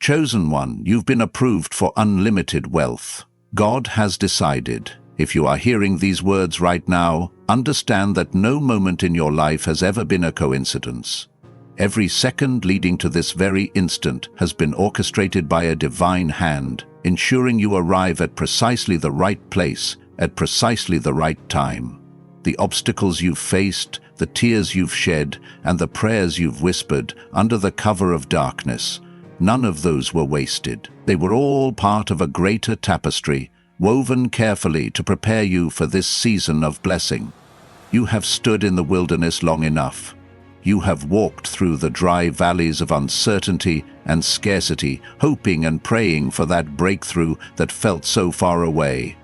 Chosen one, you've been approved for unlimited wealth. God has decided. If you are hearing these words right now, understand that no moment in your life has ever been a coincidence. Every second leading to this very instant has been orchestrated by a divine hand, ensuring you arrive at precisely the right place, at precisely the right time. The obstacles you've faced, the tears you've shed, and the prayers you've whispered under the cover of darkness, none of those were wasted. They were all part of a greater tapestry, woven carefully to prepare you for this season of blessing. You have stood in the wilderness long enough. You have walked through the dry valleys of uncertainty and scarcity, hoping and praying for that breakthrough that felt so far away.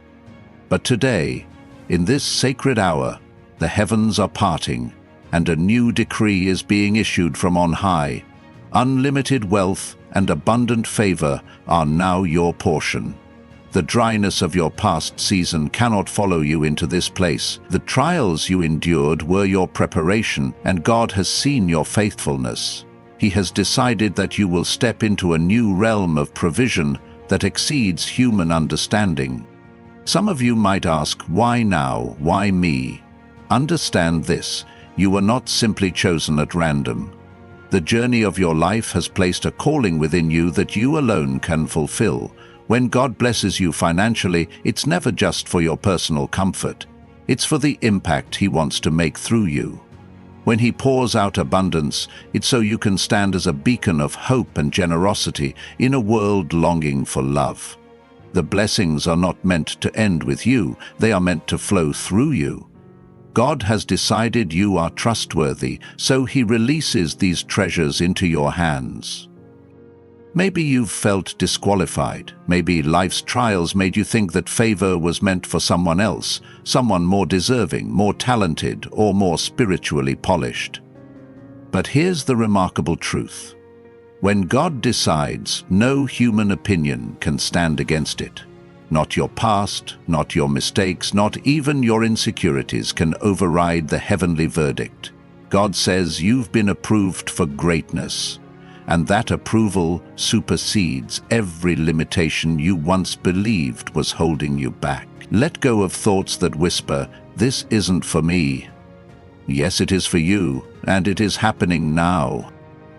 But today, in this sacred hour, the heavens are parting, and a new decree is being issued from on high. Unlimited wealth and abundant favor are now your portion. The dryness of your past season cannot follow you into this place. The trials you endured were your preparation, and God has seen your faithfulness. He has decided that you will step into a new realm of provision that exceeds human understanding. Some of you might ask, why now? Why me? Understand this: you were not simply chosen at random. The journey of your life has placed a calling within you that you alone can fulfill. When God blesses you financially, it's never just for your personal comfort. It's for the impact He wants to make through you. When He pours out abundance, it's so you can stand as a beacon of hope and generosity in a world longing for love. The blessings are not meant to end with you, they are meant to flow through you. God has decided you are trustworthy, so He releases these treasures into your hands. Maybe you've felt disqualified. Maybe life's trials made you think that favor was meant for someone else, someone more deserving, more talented, or more spiritually polished. But here's the remarkable truth. When God decides, no human opinion can stand against it. Not your past, not your mistakes, not even your insecurities can override the heavenly verdict. God says you've been approved for greatness. And that approval supersedes every limitation you once believed was holding you back. Let go of thoughts that whisper, "This isn't for me." Yes, it is for you, and it is happening now.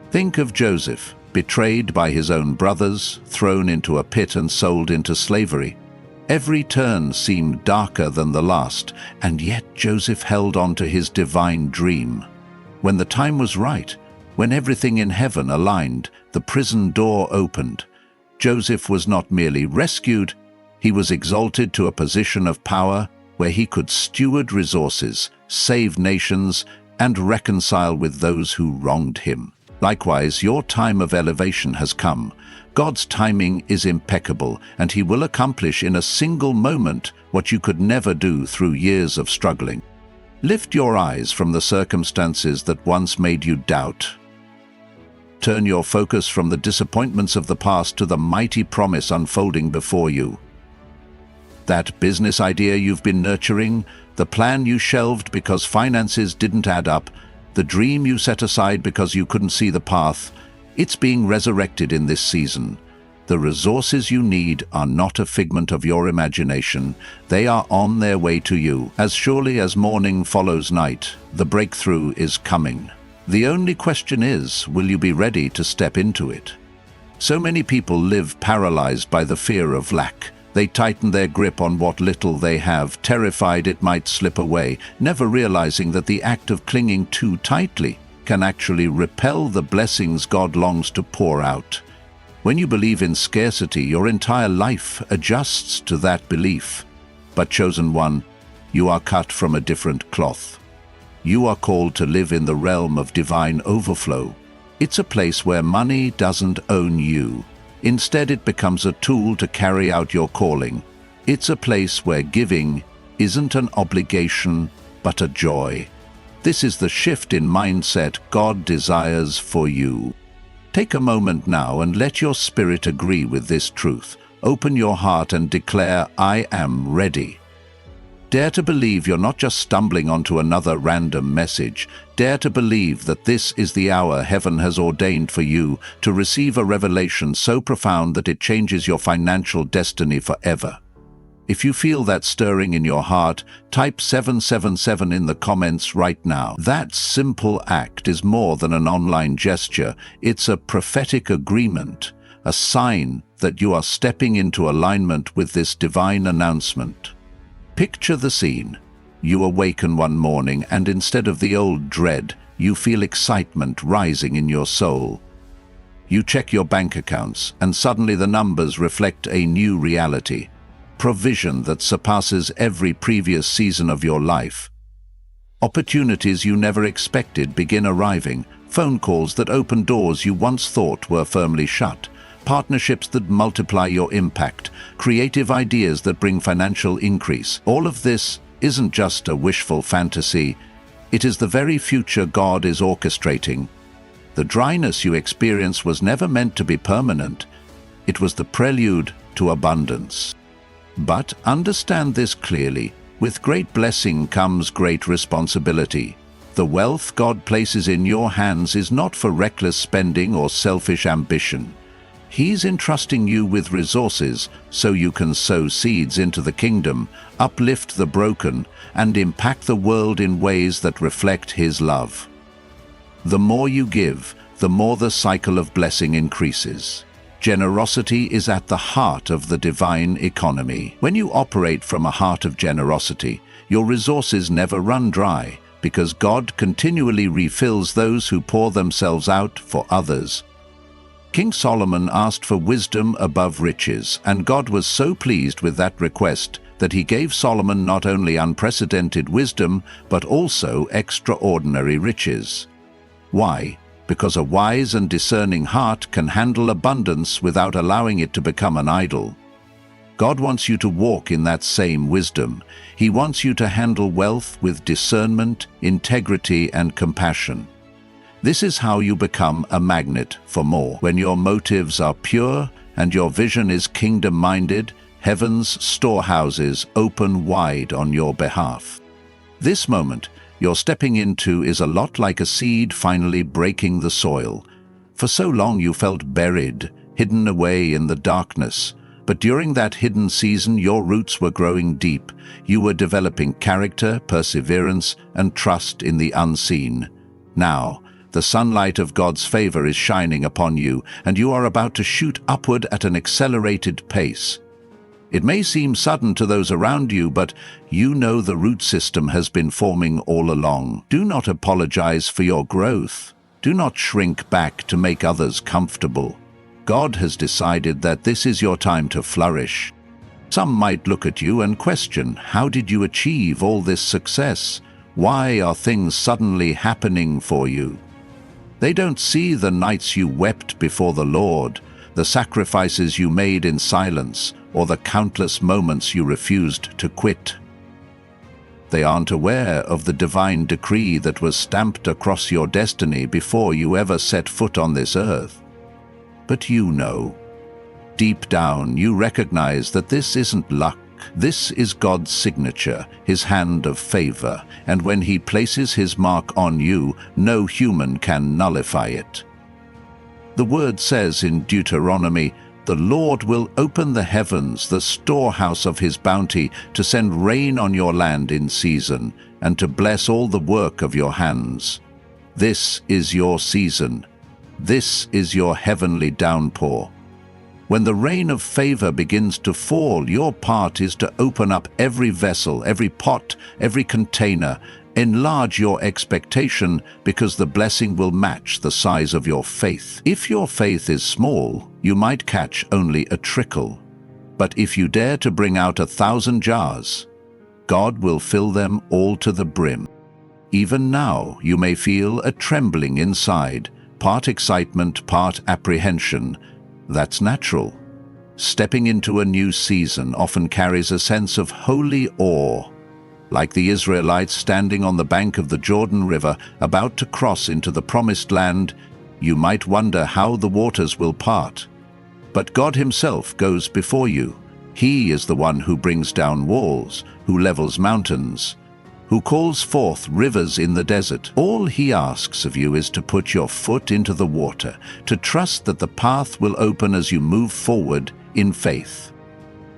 Think of Joseph, betrayed by his own brothers, thrown into a pit and sold into slavery. Every turn seemed darker than the last, and yet Joseph held on to his divine dream. When the time was right, when everything in heaven aligned, the prison door opened. Joseph was not merely rescued, he was exalted to a position of power where he could steward resources, save nations, and reconcile with those who wronged him. Likewise, your time of elevation has come. God's timing is impeccable, and He will accomplish in a single moment what you could never do through years of struggling. Lift your eyes from the circumstances that once made you doubt. Turn your focus from the disappointments of the past to the mighty promise unfolding before you. That business idea you've been nurturing, the plan you shelved because finances didn't add up, the dream you set aside because you couldn't see the path, it's being resurrected in this season. The resources you need are not a figment of your imagination. They are on their way to you. As surely as morning follows night, the breakthrough is coming. The only question is, will you be ready to step into it? So many people live paralyzed by the fear of lack. They tighten their grip on what little they have, terrified it might slip away, never realizing that the act of clinging too tightly can actually repel the blessings God longs to pour out. When you believe in scarcity, your entire life adjusts to that belief. But chosen one, you are cut from a different cloth. You are called to live in the realm of divine overflow. It's a place where money doesn't own you. Instead, it becomes a tool to carry out your calling. It's a place where giving isn't an obligation, but a joy. This is the shift in mindset God desires for you. Take a moment now and let your spirit agree with this truth. Open your heart and declare, "I am ready." Dare to believe you're not just stumbling onto another random message. Dare to believe that this is the hour heaven has ordained for you to receive a revelation so profound that it changes your financial destiny forever. If you feel that stirring in your heart, type 777 in the comments right now. That simple act is more than an online gesture. It's a prophetic agreement, a sign that you are stepping into alignment with this divine announcement. Picture the scene. You awaken one morning and instead of the old dread, you feel excitement rising in your soul. You check your bank accounts and suddenly the numbers reflect a new reality. Provision that surpasses every previous season of your life. Opportunities you never expected begin arriving. Phone calls that open doors you once thought were firmly shut. Partnerships that multiply your impact, creative ideas that bring financial increase. All of this isn't just a wishful fantasy, it is the very future God is orchestrating. The dryness you experience was never meant to be permanent. It was the prelude to abundance. But understand this clearly, with great blessing comes great responsibility. The wealth God places in your hands is not for reckless spending or selfish ambition. He's entrusting you with resources so you can sow seeds into the kingdom, uplift the broken, and impact the world in ways that reflect His love. The more you give, the more the cycle of blessing increases. Generosity is at the heart of the divine economy. When you operate from a heart of generosity, your resources never run dry because God continually refills those who pour themselves out for others. King Solomon asked for wisdom above riches, and God was so pleased with that request that He gave Solomon not only unprecedented wisdom, but also extraordinary riches. Why? Because a wise and discerning heart can handle abundance without allowing it to become an idol. God wants you to walk in that same wisdom. He wants you to handle wealth with discernment, integrity, and compassion. This is how you become a magnet for more. When your motives are pure and your vision is kingdom-minded, heaven's storehouses open wide on your behalf. This moment you're stepping into is a lot like a seed finally breaking the soil. For so long you felt buried, hidden away in the darkness. But during that hidden season, your roots were growing deep. You were developing character, perseverance, and trust in the unseen. Now, the sunlight of God's favor is shining upon you, and you are about to shoot upward at an accelerated pace. It may seem sudden to those around you, but you know the root system has been forming all along. Do not apologize for your growth. Do not shrink back to make others comfortable. God has decided that this is your time to flourish. Some might look at you and question, how did you achieve all this success? Why are things suddenly happening for you? They don't see the nights you wept before the Lord, the sacrifices you made in silence, or the countless moments you refused to quit. They aren't aware of the divine decree that was stamped across your destiny before you ever set foot on this earth. But you know. Deep down, you recognize that this isn't luck. This is God's signature, His hand of favor, and when He places His mark on you, no human can nullify it. The word says in Deuteronomy, "The Lord will open the heavens, the storehouse of His bounty, to send rain on your land in season, and to bless all the work of your hands." This is your season. This is your heavenly downpour. When the rain of favor begins to fall, your part is to open up every vessel, every pot, every container. Enlarge your expectation because the blessing will match the size of your faith. If your faith is small, you might catch only a trickle. But if you dare to bring out 1,000 jars, God will fill them all to the brim. Even now, you may feel a trembling inside, part excitement, part apprehension. That's natural. Stepping into a new season often carries a sense of holy awe. Like the Israelites standing on the bank of the Jordan River, about to cross into the promised land, you might wonder how the waters will part. But God Himself goes before you. He is the one who brings down walls, who levels mountains, who calls forth rivers in the desert. All he asks of you is to put your foot into the water, to trust that the path will open as you move forward in faith.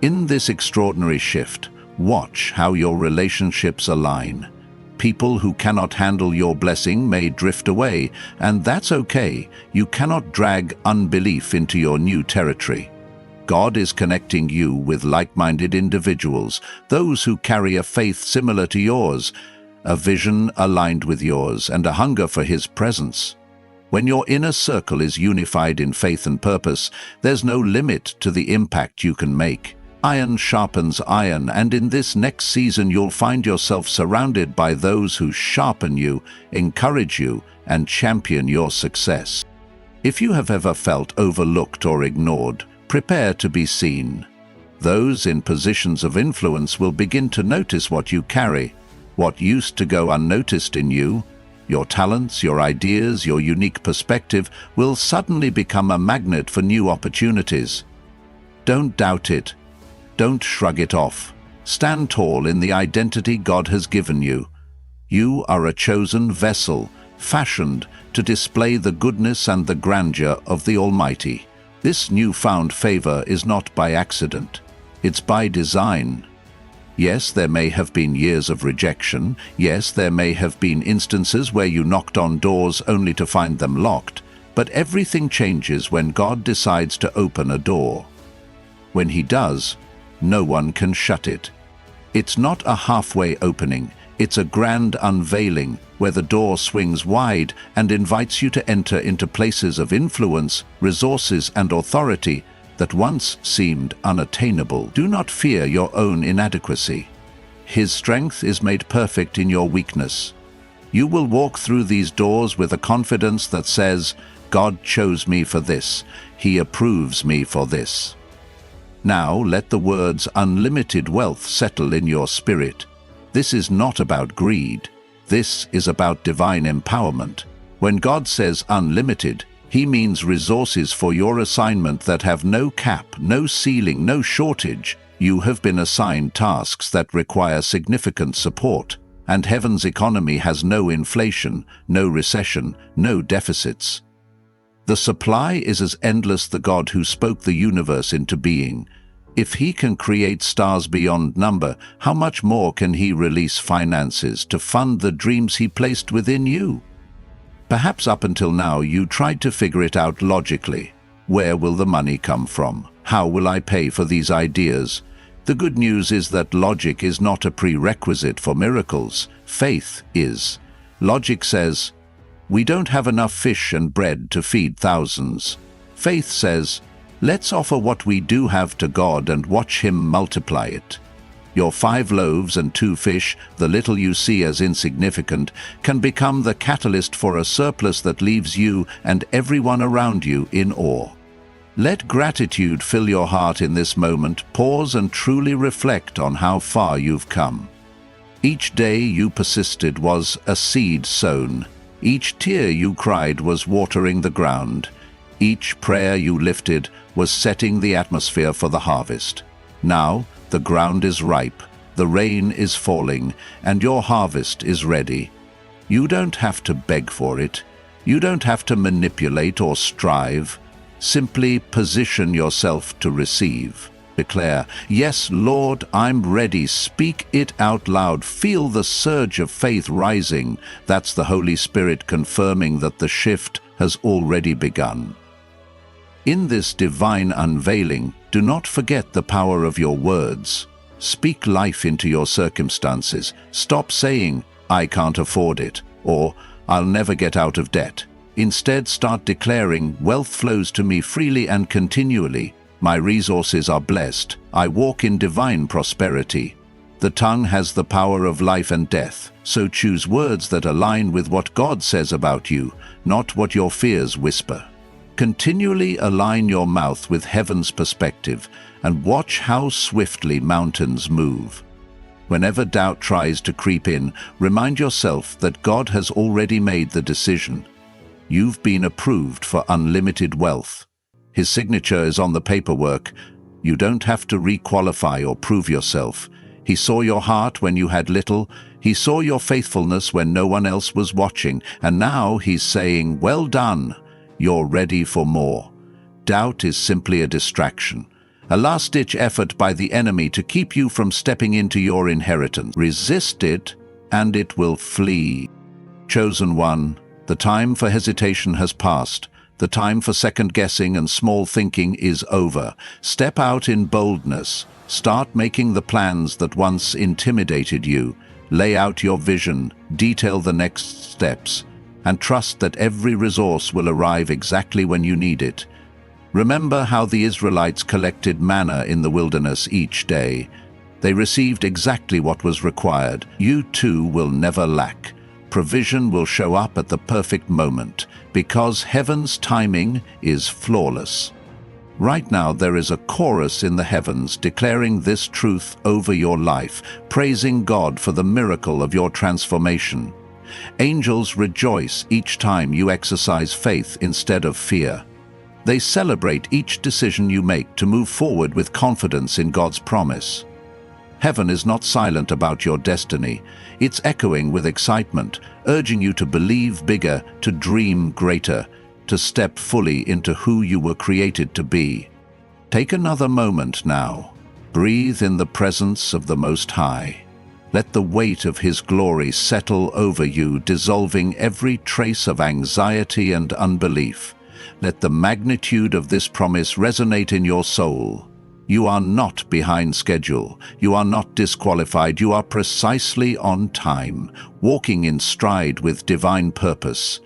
In this extraordinary shift, watch how your relationships align. People who cannot handle your blessing may drift away, and that's okay. You cannot drag unbelief into your new territory. God is connecting you with like-minded individuals, those who carry a faith similar to yours, a vision aligned with yours, and a hunger for His presence. When your inner circle is unified in faith and purpose, there's no limit to the impact you can make. Iron sharpens iron, and in this next season you'll find yourself surrounded by those who sharpen you, encourage you, and champion your success. If you have ever felt overlooked or ignored, prepare to be seen. Those in positions of influence will begin to notice what you carry, what used to go unnoticed in you. Your talents, your ideas, your unique perspective will suddenly become a magnet for new opportunities. Don't doubt it. Don't shrug it off. Stand tall in the identity God has given you. You are a chosen vessel, fashioned to display the goodness and the grandeur of the Almighty. This newfound favor is not by accident. It's by design. Yes, there may have been years of rejection. Yes, there may have been instances where you knocked on doors only to find them locked. But everything changes when God decides to open a door. When He does, no one can shut it. It's not a halfway opening. It's a grand unveiling where the door swings wide and invites you to enter into places of influence, resources, and authority that once seemed unattainable. Do not fear your own inadequacy. His strength is made perfect in your weakness. You will walk through these doors with a confidence that says, God chose me for this. He approves me for this. Now let the words unlimited wealth settle in your spirit. This is not about greed. This is about divine empowerment. When God says unlimited, He means resources for your assignment that have no cap, no ceiling, no shortage. You have been assigned tasks that require significant support, and heaven's economy has no inflation, no recession, no deficits. The supply is as endless as the God who spoke the universe into being. If He can create stars beyond number, how much more can He release finances to fund the dreams He placed within you? Perhaps up until now you tried to figure it out logically. Where will the money come from? How will I pay for these ideas? The good news is that logic is not a prerequisite for miracles. Faith is. Logic says, we don't have enough fish and bread to feed thousands. Faith says, let's offer what we do have to God and watch Him multiply it. Your 5 loaves and 2 fish, the little you see as insignificant, can become the catalyst for a surplus that leaves you and everyone around you in awe. Let gratitude fill your heart in this moment. Pause and truly reflect on how far you've come. Each day you persisted was a seed sown. Each tear you cried was watering the ground. Each prayer you lifted was setting the atmosphere for the harvest. Now, the ground is ripe, the rain is falling, and your harvest is ready. You don't have to beg for it. You don't have to manipulate or strive. Simply position yourself to receive. Declare, yes, Lord, I'm ready. Speak it out loud. Feel the surge of faith rising. That's the Holy Spirit confirming that the shift has already begun. In this divine unveiling, do not forget the power of your words. Speak life into your circumstances. Stop saying, I can't afford it, or I'll never get out of debt. Instead, start declaring, wealth flows to me freely and continually. My resources are blessed. I walk in divine prosperity. The tongue has the power of life and death, so choose words that align with what God says about you, not what your fears whisper. Continually align your mouth with heaven's perspective and watch how swiftly mountains move. Whenever doubt tries to creep in, remind yourself that God has already made the decision. You've been approved for unlimited wealth. His signature is on the paperwork. You don't have to re-qualify or prove yourself. He saw your heart when you had little. He saw your faithfulness when no one else was watching. And now he's saying, well done, you're ready for more. Doubt is simply a distraction, a last-ditch effort by the enemy to keep you from stepping into your inheritance. Resist it, and it will flee. Chosen one, the time for hesitation has passed. The time for second-guessing and small thinking is over. Step out in boldness. Start making the plans that once intimidated you. Lay out your vision, detail the next steps, and trust that every resource will arrive exactly when you need it. Remember how the Israelites collected manna in the wilderness each day. They received exactly what was required. You too will never lack. Provision will show up at the perfect moment, because heaven's timing is flawless. Right now there is a chorus in the heavens declaring this truth over your life, praising God for the miracle of your transformation. Angels rejoice each time you exercise faith instead of fear. They celebrate each decision you make to move forward with confidence in God's promise. Heaven is not silent about your destiny. It's echoing with excitement, urging you to believe bigger, to dream greater, to step fully into who you were created to be. Take another moment now. Breathe in the presence of the Most High. Let the weight of His glory settle over you, dissolving every trace of anxiety and unbelief. Let the magnitude of this promise resonate in your soul. You are not behind schedule. You are not disqualified. You are precisely on time, walking in stride with divine purpose.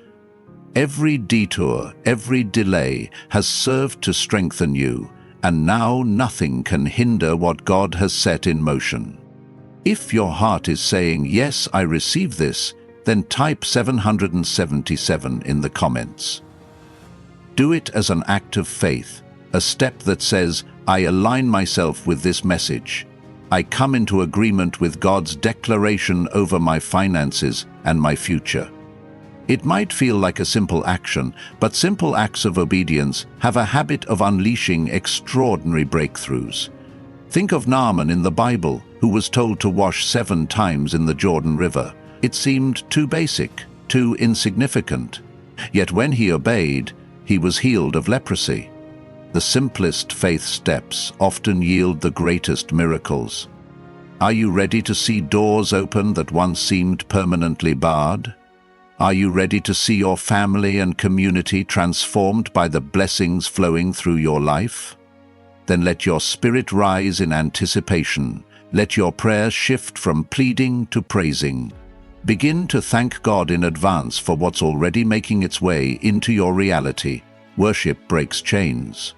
Every detour, every delay has served to strengthen you, and now nothing can hinder what God has set in motion. If your heart is saying, "Yes, I receive this," then type 777 in the comments. Do it as an act of faith, a step that says, I align myself with this message. I come into agreement with God's declaration over my finances and my future. It might feel like a simple action, but simple acts of obedience have a habit of unleashing extraordinary breakthroughs. Think of Naaman in the Bible, who was told to wash 7 times in the Jordan River. It seemed too basic, too insignificant. Yet when he obeyed, he was healed of leprosy. The simplest faith steps often yield the greatest miracles. Are you ready to see doors open that once seemed permanently barred? Are you ready to see your family and community transformed by the blessings flowing through your life? Then let your spirit rise in anticipation. Let your prayers shift from pleading to praising. Begin to thank God in advance for what's already making its way into your reality. Worship breaks chains.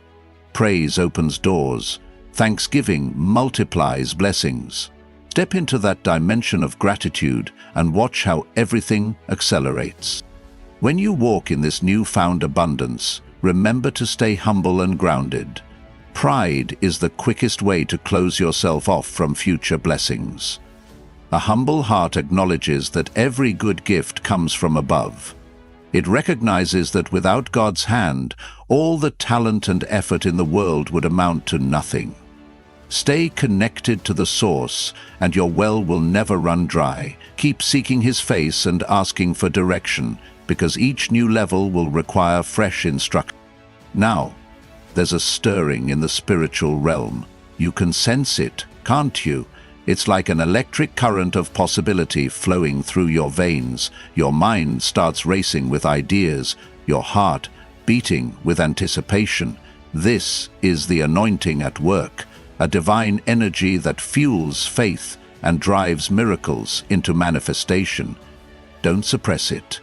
Praise opens doors. Thanksgiving multiplies blessings. Step into that dimension of gratitude and watch how everything accelerates. When you walk in this newfound abundance, remember to stay humble and grounded. Pride is the quickest way to close yourself off from future blessings. A humble heart acknowledges that every good gift comes from above. It recognizes that without God's hand, all the talent and effort in the world would amount to nothing. Stay connected to the source, and your well will never run dry. Keep seeking His face and asking for direction, because each new level will require fresh instruction. Now, there's a stirring in the spiritual realm. You can sense it, can't you? It's like an electric current of possibility flowing through your veins. Your mind starts racing with ideas, your heart beating with anticipation. This is the anointing at work, a divine energy that fuels faith and drives miracles into manifestation. Don't suppress it.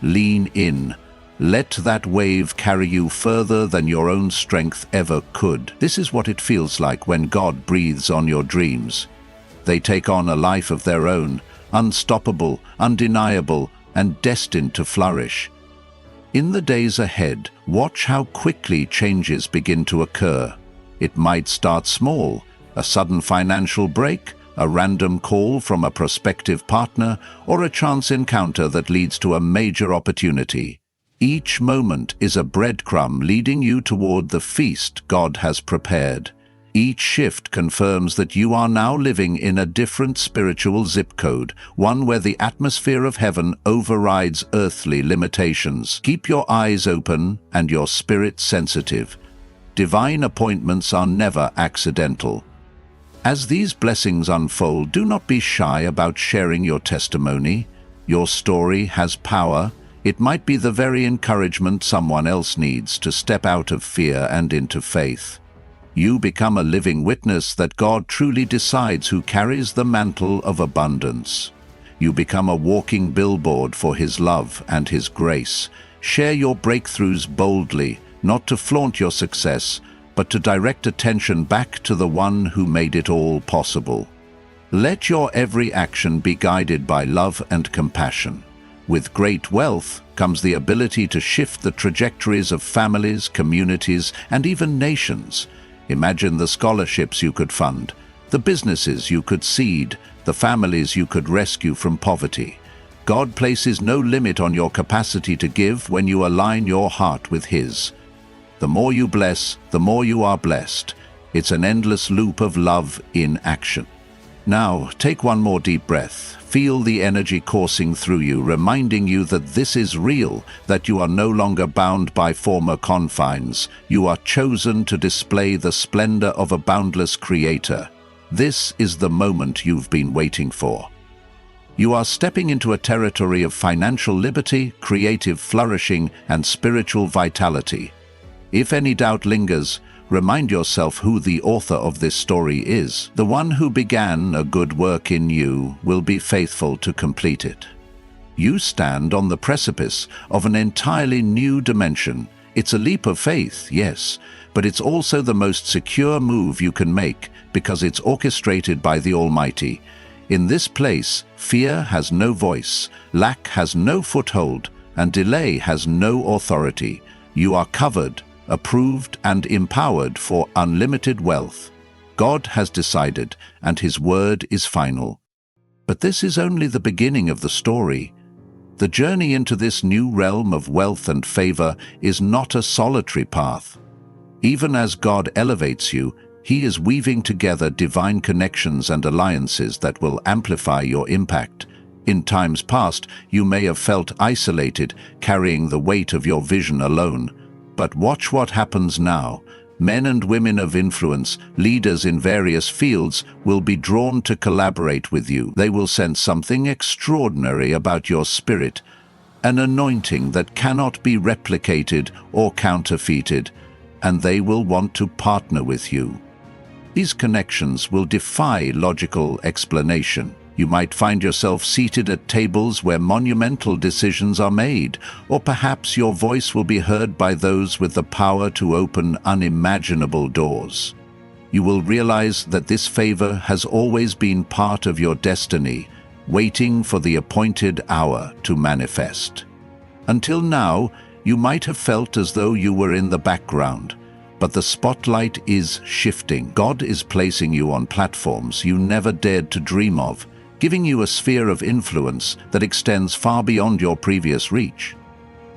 Lean in. Let that wave carry you further than your own strength ever could. This is what it feels like when God breathes on your dreams. They take on a life of their own, unstoppable, undeniable, and destined to flourish. In the days ahead, watch how quickly changes begin to occur. It might start small, a sudden financial break, a random call from a prospective partner, or a chance encounter that leads to a major opportunity. Each moment is a breadcrumb leading you toward the feast God has prepared. Each shift confirms that you are now living in a different spiritual zip code, one where the atmosphere of heaven overrides earthly limitations. Keep your eyes open and your spirit sensitive. Divine appointments are never accidental. As these blessings unfold, do not be shy about sharing your testimony. Your story has power. It might be the very encouragement someone else needs to step out of fear and into faith. You become a living witness that God truly decides who carries the mantle of abundance. You become a walking billboard for His love and His grace. Share your breakthroughs boldly, not to flaunt your success, but to direct attention back to the one who made it all possible. Let your every action be guided by love and compassion. With great wealth comes the ability to shift the trajectories of families, communities, and even nations. Imagine the scholarships you could fund, the businesses you could seed, the families you could rescue from poverty. God places no limit on your capacity to give when you align your heart with His. The more you bless, the more you are blessed. It's an endless loop of love in action. Now, take one more deep breath. Feel the energy coursing through you, reminding you that this is real, that you are no longer bound by former confines. You are chosen to display the splendor of a boundless Creator. This is the moment you've been waiting for. You are stepping into a territory of financial liberty, creative flourishing, and spiritual vitality. If any doubt lingers, remind yourself who the author of this story is. The one who began a good work in you will be faithful to complete it. You stand on the precipice of an entirely new dimension. It's a leap of faith, yes, but it's also the most secure move you can make because it's orchestrated by the Almighty. In this place, fear has no voice, lack has no foothold, and delay has no authority. You are covered, approved, and empowered for unlimited wealth. God has decided, and His word is final. But this is only the beginning of the story. The journey into this new realm of wealth and favor is not a solitary path. Even as God elevates you, He is weaving together divine connections and alliances that will amplify your impact. In times past, you may have felt isolated, carrying the weight of your vision alone. But watch what happens now. Men and women of influence, leaders in various fields, will be drawn to collaborate with you. They will sense something extraordinary about your spirit, an anointing that cannot be replicated or counterfeited, and they will want to partner with you. These connections will defy logical explanation. You might find yourself seated at tables where monumental decisions are made, or perhaps your voice will be heard by those with the power to open unimaginable doors. You will realize that this favor has always been part of your destiny, waiting for the appointed hour to manifest. Until now, you might have felt as though you were in the background, but the spotlight is shifting. God is placing you on platforms you never dared to dream of, giving you a sphere of influence that extends far beyond your previous reach.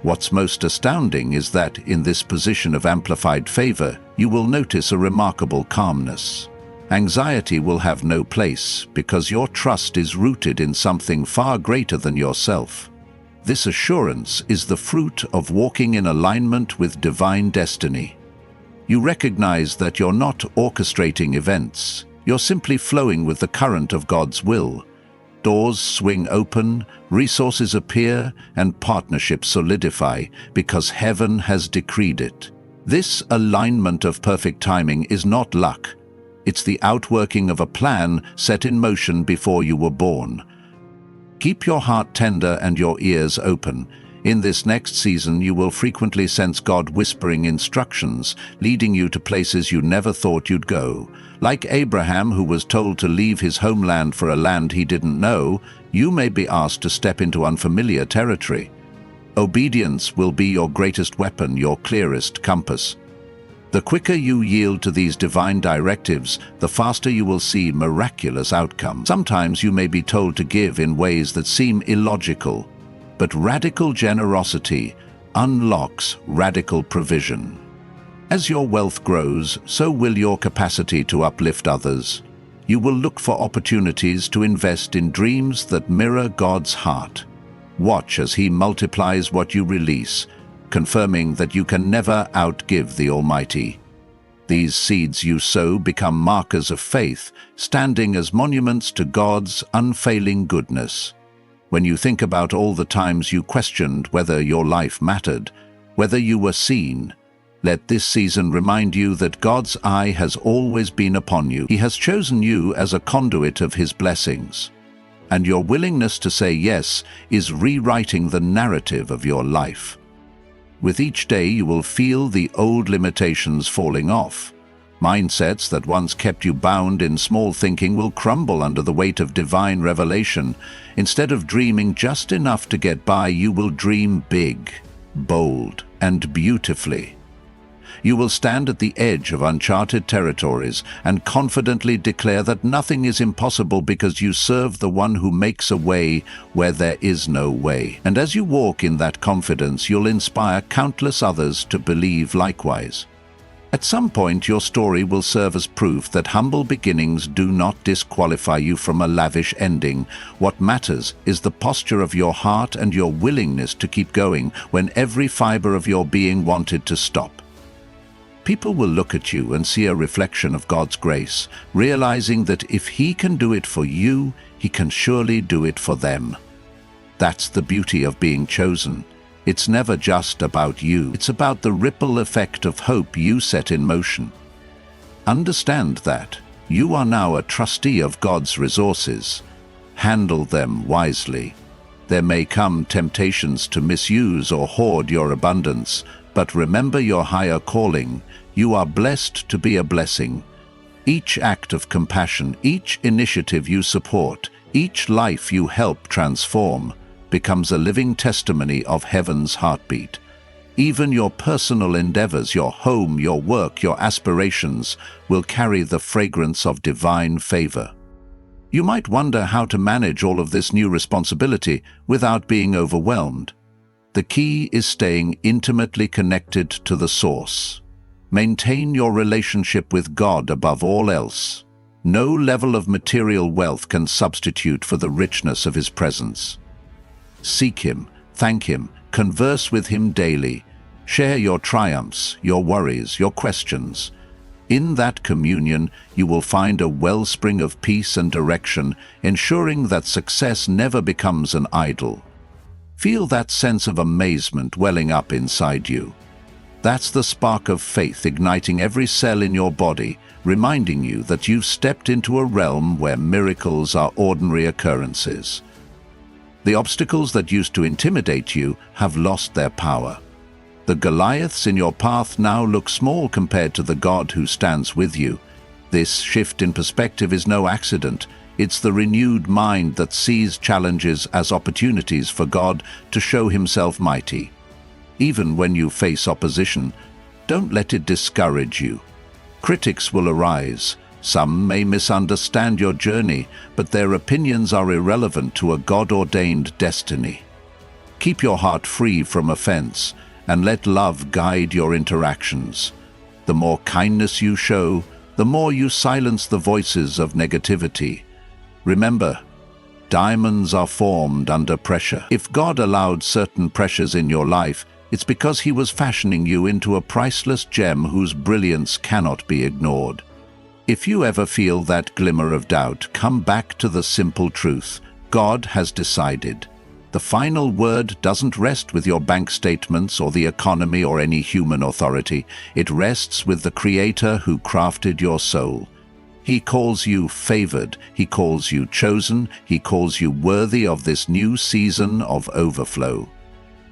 What's most astounding is that, in this position of amplified favor, you will notice a remarkable calmness. Anxiety will have no place because your trust is rooted in something far greater than yourself. This assurance is the fruit of walking in alignment with divine destiny. You recognize that you're not orchestrating events, you're simply flowing with the current of God's will. Doors swing open, resources appear, and partnerships solidify because heaven has decreed it. This alignment of perfect timing is not luck. It's the outworking of a plan set in motion before you were born. Keep your heart tender and your ears open. In this next season, you will frequently sense God whispering instructions, leading you to places you never thought you'd go. Like Abraham, who was told to leave his homeland for a land he didn't know, you may be asked to step into unfamiliar territory. Obedience will be your greatest weapon, your clearest compass. The quicker you yield to these divine directives, the faster you will see miraculous outcomes. Sometimes you may be told to give in ways that seem illogical, but radical generosity unlocks radical provision. As your wealth grows, so will your capacity to uplift others. You will look for opportunities to invest in dreams that mirror God's heart. Watch as He multiplies what you release, confirming that you can never outgive the Almighty. These seeds you sow become markers of faith, standing as monuments to God's unfailing goodness. When you think about all the times you questioned whether your life mattered, whether you were seen, let this season remind you that God's eye has always been upon you. He has chosen you as a conduit of His blessings. And your willingness to say yes is rewriting the narrative of your life. With each day you will feel the old limitations falling off. Mindsets that once kept you bound in small thinking will crumble under the weight of divine revelation. Instead of dreaming just enough to get by, you will dream big, bold, and beautifully. You will stand at the edge of uncharted territories and confidently declare that nothing is impossible because you serve the one who makes a way where there is no way. And as you walk in that confidence, you'll inspire countless others to believe likewise. At some point, your story will serve as proof that humble beginnings do not disqualify you from a lavish ending. What matters is the posture of your heart and your willingness to keep going when every fiber of your being wanted to stop. People will look at you and see a reflection of God's grace, realizing that if He can do it for you, He can surely do it for them. That's the beauty of being chosen. It's never just about you. It's about the ripple effect of hope you set in motion. Understand that you are now a trustee of God's resources. Handle them wisely. There may come temptations to misuse or hoard your abundance, but remember your higher calling. You are blessed to be a blessing. Each act of compassion, each initiative you support, each life you help transform, becomes a living testimony of heaven's heartbeat. Even your personal endeavors, your home, your work, your aspirations will carry the fragrance of divine favor. You might wonder how to manage all of this new responsibility without being overwhelmed. The key is staying intimately connected to the source. Maintain your relationship with God above all else. No level of material wealth can substitute for the richness of His presence. Seek Him, thank Him, converse with Him daily. Share your triumphs, your worries, your questions. In that communion, you will find a wellspring of peace and direction, ensuring that success never becomes an idol. Feel that sense of amazement welling up inside you. That's the spark of faith igniting every cell in your body, reminding you that you've stepped into a realm where miracles are ordinary occurrences. The obstacles that used to intimidate you have lost their power. The Goliaths in your path now look small compared to the God who stands with you. This shift in perspective is no accident. It's the renewed mind that sees challenges as opportunities for God to show Himself mighty. Even when you face opposition, don't let it discourage you. Critics will arise. Some may misunderstand your journey, but their opinions are irrelevant to a God-ordained destiny. Keep your heart free from offense, and let love guide your interactions. The more kindness you show, the more you silence the voices of negativity. Remember, diamonds are formed under pressure. If God allowed certain pressures in your life, it's because He was fashioning you into a priceless gem whose brilliance cannot be ignored. If you ever feel that glimmer of doubt, come back to the simple truth. God has decided. The final word doesn't rest with your bank statements or the economy or any human authority. It rests with the Creator who crafted your soul. He calls you favored, He calls you chosen, He calls you worthy of this new season of overflow.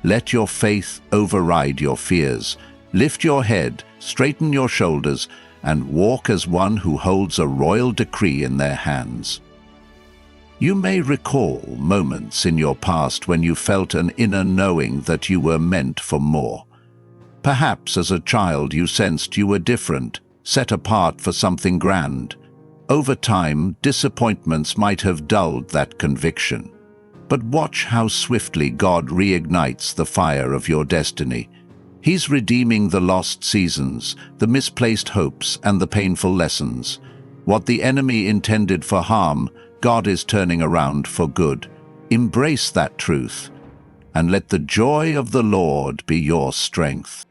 Let your faith override your fears. Lift your head, straighten your shoulders, and walk as one who holds a royal decree in their hands. You may recall moments in your past when you felt an inner knowing that you were meant for more. Perhaps as a child you sensed you were different, set apart for something grand. Over time, disappointments might have dulled that conviction. But watch how swiftly God reignites the fire of your destiny. He's redeeming the lost seasons, the misplaced hopes, and the painful lessons. What the enemy intended for harm, God is turning around for good. Embrace that truth, and let the joy of the Lord be your strength.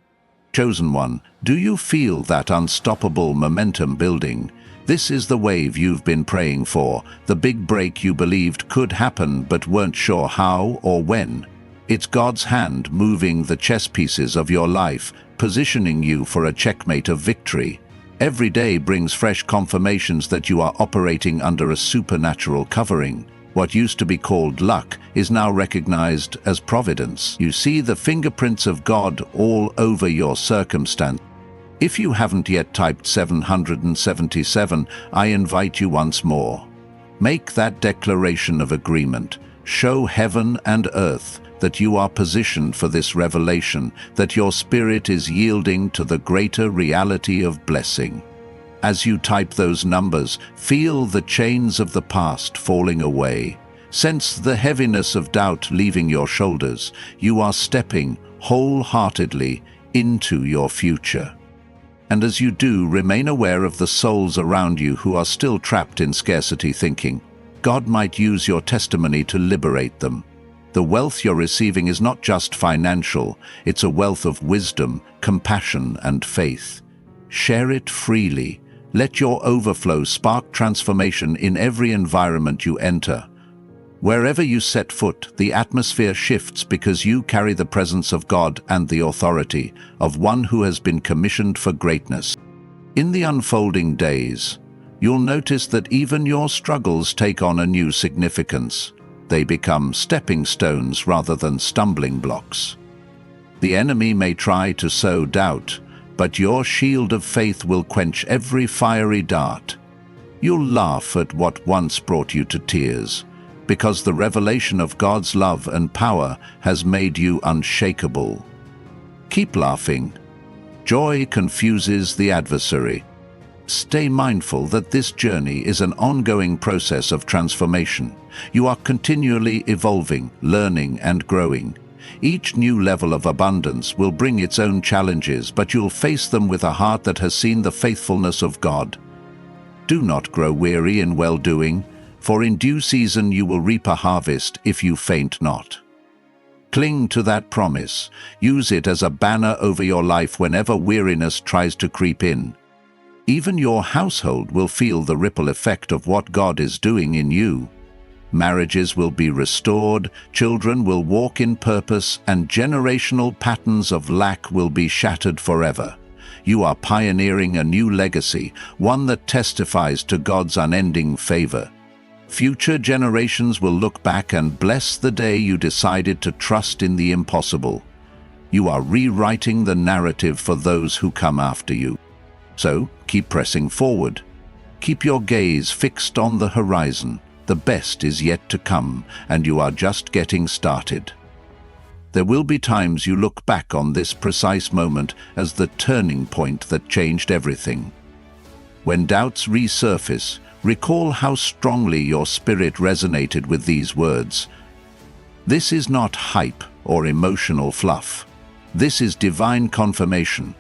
Chosen one, do you feel that unstoppable momentum building? This is the wave you've been praying for, the big break you believed could happen but weren't sure how or when. It's God's hand moving the chess pieces of your life, positioning you for a checkmate of victory. Every day brings fresh confirmations that you are operating under a supernatural covering. What used to be called luck is now recognized as providence. You see the fingerprints of God all over your circumstance. If you haven't yet typed 777, I invite you once more. Make that declaration of agreement. Show heaven and earth that you are positioned for this revelation, that your spirit is yielding to the greater reality of blessing. As you type those numbers, feel the chains of the past falling away. Sense the heaviness of doubt leaving your shoulders. You are stepping wholeheartedly into your future. And as you do, remain aware of the souls around you who are still trapped in scarcity thinking. God might use your testimony to liberate them. The wealth you're receiving is not just financial, it's a wealth of wisdom, compassion, and faith. Share it freely. Let your overflow spark transformation in every environment you enter. Wherever you set foot, the atmosphere shifts because you carry the presence of God and the authority of one who has been commissioned for greatness. In the unfolding days, you'll notice that even your struggles take on a new significance. They become stepping stones rather than stumbling blocks. The enemy may try to sow doubt, but your shield of faith will quench every fiery dart. You'll laugh at what once brought you to tears, because the revelation of God's love and power has made you unshakable. Keep laughing. Joy confuses the adversary. Stay mindful that this journey is an ongoing process of transformation. You are continually evolving, learning, and growing. Each new level of abundance will bring its own challenges, but you'll face them with a heart that has seen the faithfulness of God. Do not grow weary in well-doing, for in due season you will reap a harvest if you faint not. Cling to that promise. Use it as a banner over your life whenever weariness tries to creep in. Even your household will feel the ripple effect of what God is doing in you. Marriages will be restored, children will walk in purpose, and generational patterns of lack will be shattered forever. You are pioneering a new legacy, one that testifies to God's unending favor. Future generations will look back and bless the day you decided to trust in the impossible. You are rewriting the narrative for those who come after you. So, keep pressing forward. Keep your gaze fixed on the horizon. The best is yet to come, and you are just getting started. There will be times you look back on this precise moment as the turning point that changed everything. When doubts resurface, recall how strongly your spirit resonated with these words. This is not hype or emotional fluff. This is divine confirmation.